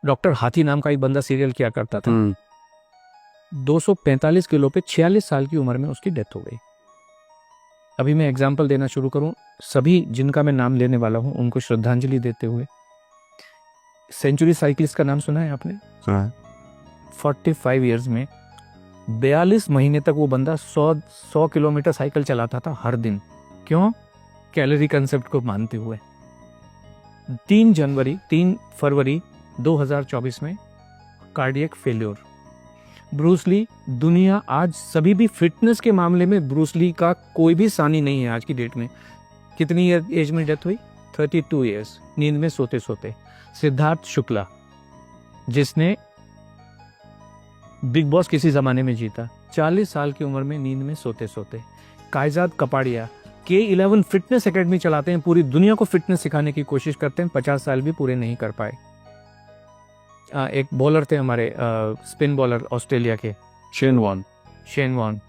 Doctor हाथी नाम का एक बंदा सीरियल किया करता था, 245 किलो पे 46 साल की उम्र में उसकी डेथ हो गई। अभी मैं एग्जाम्पल देना शुरू करूं, सभी जिनका मैं नाम लेने वाला हूं उनको श्रद्धांजलि देते हुए। सेंचुरी साइकिलिस्ट का नाम सुना है आपने? सुना है। 45 ईयर्स में 42 महीने तक वो बंदा 100 किलोमीटर साइकिल चलाता था हर दिन। क्यों? कैलोरी कंसेप्ट को मानते हुए। 3 फरवरी 2024 में कार्डियक फेल्योर। ब्रूस ली, दुनिया आज सभी भी फिटनेस के मामले में ब्रूस ली का कोई भी सानी नहीं है आज की डेट में। कितनी एज में डेथ हुई? 32 ईयर्स, नींद में सोते सोते। सिद्धार्थ शुक्ला, जिसने बिग बॉस किसी जमाने में जीता, 40 साल की उम्र में नींद में सोते सोते। कायजाद कपाड़िया K11 फिटनेस एकेडमी चलाते हैं, पूरी दुनिया को फिटनेस सिखाने की कोशिश करते हैं, 50 साल भी पूरे नहीं कर पाए। एक बॉलर थे हमारे, स्पिन बॉलर ऑस्ट्रेलिया के, शेन वॉर्न,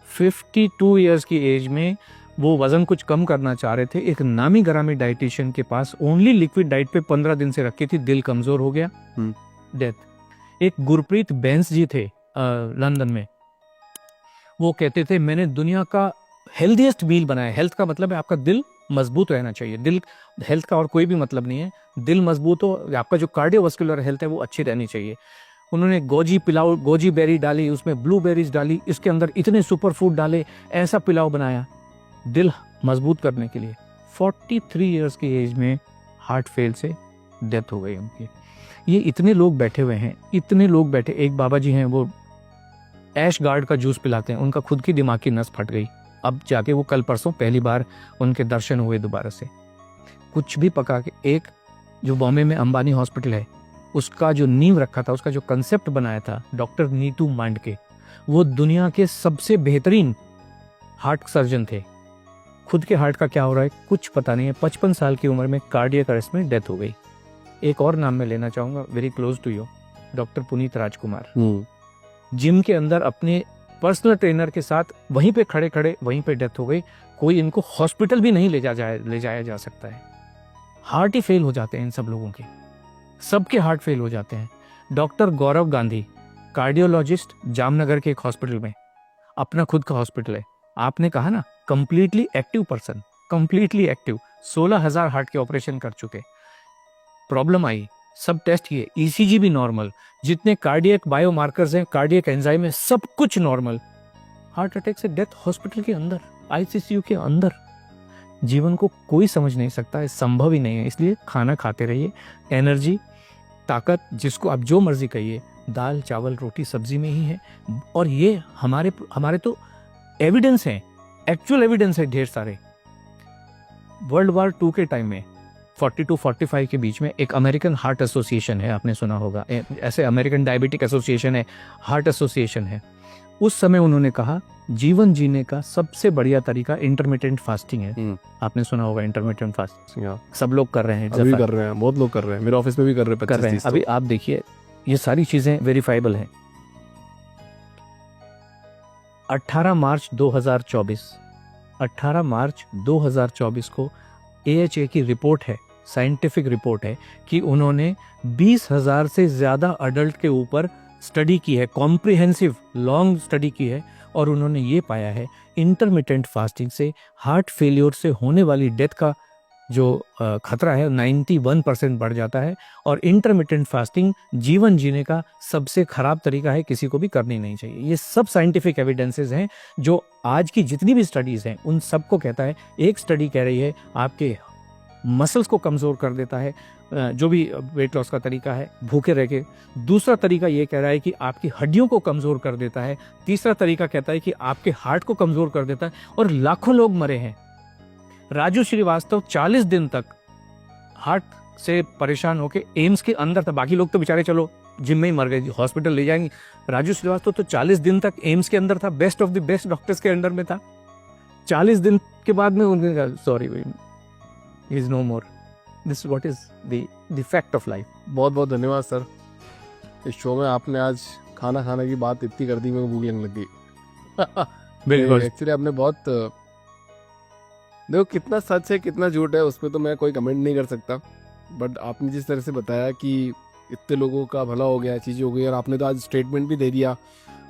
52 ईयर्स की एज में वो वजन कुछ कम करना चाह रहे थे। एक नामी गरामी डाइटिशियन के पास ओनली लिक्विड डाइट पे 15 दिन से रखी थी, दिल कमजोर हो गया, डेथ। एक गुरप्रीत बैंस जी थे लंदन में, वो कहते थे मैंने दुनिया का हेल्दीएस्ट मील बनाया। हेल्थ का मतलब है आपका दिल मजबूत रहना चाहिए, दिल, हेल्थ का और कोई भी मतलब नहीं है। दिल मजबूत हो, आपका जो कार्डियोवास्कुलर हेल्थ है वो अच्छी रहनी चाहिए। उन्होंने गोजी बेरी डाली, उसमें ब्लूबेरीज डाली, इसके अंदर इतने सुपर फूड डाले, ऐसा पिलाव बनाया दिल मजबूत करने के लिए। 43 ईयर्स की एज में हार्ट फेल से डेथ हो गई उनकी। ये इतने लोग बैठे हुए हैं, इतने लोग बैठे। एक बाबा जी हैं, वो ऐश गार्ड का जूस पिलाते हैं, उनका खुद की दिमाग की नस फट गई, अब जाके वो कल परसों पहली बार उनके दर्शन हुए दोबारा से। कुछ भी पका के, एक जो बॉम्बे में अंबानी हॉस्पिटल है, उसका जो नींव रखा था, उसका जो कंसेप्ट बनाया था डॉक्टर नीतू मांडके, वो दुनिया के सबसे बेहतरीन हार्ट सर्जन थे। खुद के हार्ट का क्या हो रहा है कुछ पता नहीं है। 55 साल की उम्र में कार्डियक अरेस्ट में डेथ हो गई। एक और नाम मैं लेना चाहूंगा, very close to you, doctor Puneet Rajkumar. Gym के अंदर अपने पर्सनल ट्रेनर के साथ वहीं पे खड़े खड़े वहीं पे डेथ हो गई। कोई इनको हॉस्पिटल भी नहीं ले जाया जा सकता है। हार्ट ही फेल हो जाते हैं इन सब लोगों के, सबके हार्ट फेल हो जाते हैं। डॉक्टर गौरव गांधी, कार्डियोलॉजिस्ट, जामनगर के एक हॉस्पिटल में, अपना खुद का हॉस्पिटल है। आपने कहा ना, completely active person, completely active, 16,000 heart के ऑपरेशन कर चुके। प्रॉब्लम आई, सब टेस्ट किए, ईसीजी भी नॉर्मल, जितने कार्डियक बायोमार्कर्स हैं, कार्डियक एंजाइम है, सब कुछ नॉर्मल। हार्ट अटैक से डेथ हॉस्पिटल के अंदर, आईसीयू के अंदर। जीवन को कोई समझ नहीं सकता है, संभव ही नहीं है। इसलिए खाना खाते रहिए, एनर्जी, ताकत, जिसको आप जो मर्जी कहिए, दाल चावल रोटी सब्जी में ही है। और ये हमारे तो एविडेंस है, एक्चुअल एविडेंस है ढेर सारे। वर्ल्ड वॉर 2 के टाइम में 42-45 के बीच में एक अमेरिकन हार्ट एसोसिएशन है, आपने सुना होगा, ऐसे अमेरिकन डायबिटिक एसोसिएशन है, हार्ट एसोसिएशन है। उस समय उन्होंने कहा जीवन जीने का सबसे बढ़िया तरीका इंटरमिटेंट फास्टिंग है। आपने सुना होगा इंटरमिटेंट फास्टिंग, सब लोग कर रहे हैं, अभी कर रहे हैं, बहुत लोग कर रहे हैं, मेरे ऑफिस में भी कर रहे हैं। अभी आप देखिए, ये सारी चीजें वेरीफाइबल हैं। 18 मार्च 2024 को AHA की रिपोर्ट है, साइंटिफिक रिपोर्ट है, कि उन्होंने 20,000 से ज्यादा अडल्ट के ऊपर स्टडी की है, कॉम्प्रिहेंसिव लॉन्ग स्टडी की है, और उन्होंने ये पाया है इंटरमिटेंट फास्टिंग से हार्ट फेलियर से होने वाली डेथ का जो खतरा है 91% बढ़ जाता है। और इंटरमिटेंट फास्टिंग जीवन जीने का सबसे खराब तरीका है, किसी को भी करनी नहीं चाहिए। ये सब साइंटिफिक एविडेंसेस हैं, जो आज की जितनी भी स्टडीज हैं उन सबको कहता है। एक स्टडी कह रही है आपके मसल्स को कमज़ोर कर देता है, जो भी वेट लॉस का तरीका है, भूखे रह के। दूसरा तरीका ये कह रहा है कि आपकी हड्डियों को कमज़ोर कर देता है। तीसरा तरीका कहता है कि आपके हार्ट को कमज़ोर कर देता है। और लाखों लोग मरे हैं। राजू श्रीवास्तव 40 दिन तक हार्ट से परेशान होकर एम्स के अंदर था, बाकी लोग तो बेचारे चलो जिम में ही मर गए, हॉस्पिटल ले जाएंगे। राजू श्रीवास्तव तो 40 दिन तक एम्स के अंदर था, best of the best doctors के अंडर में था। 40 दिन के बाद में उन्होंने कहा sorry he is no more. This what is the fact of life. बहुत बहुत धन्यवाद सर, इस शो में आपने आज खाना खाने की बात इतनी कर दी, मेरे को भूख लगने लग गई। बिल्कुल, एक्चुअली आपने बहुत, देखो कितना सच है कितना झूठ है उस पर तो मैं कोई कमेंट नहीं कर सकता, बट आपने जिस तरह से बताया कि इतने लोगों का भला हो गया, चीज़ें हो गई, और आपने तो आज स्टेटमेंट भी दे दिया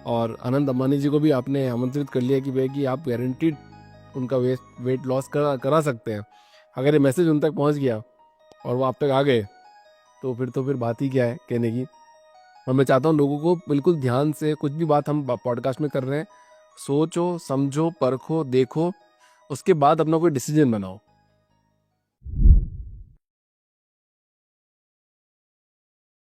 और अनंत अंबानी जी को भी आपने आमंत्रित कर लिया कि भाई कि आप गारंटीड उनका वेट लॉस करा सकते हैं। अगर ये मैसेज उन तक पहुंच गया और वो आप तक आ गए तो फिर बात ही क्या है कहने की। और मैं चाहता हूँ लोगों को बिल्कुल ध्यान से, कुछ भी बात हम पॉडकास्ट में कर रहे हैं, सोचो, समझो, परखो, देखो, उसके बाद अपना कोई डिसीजन बनाओ।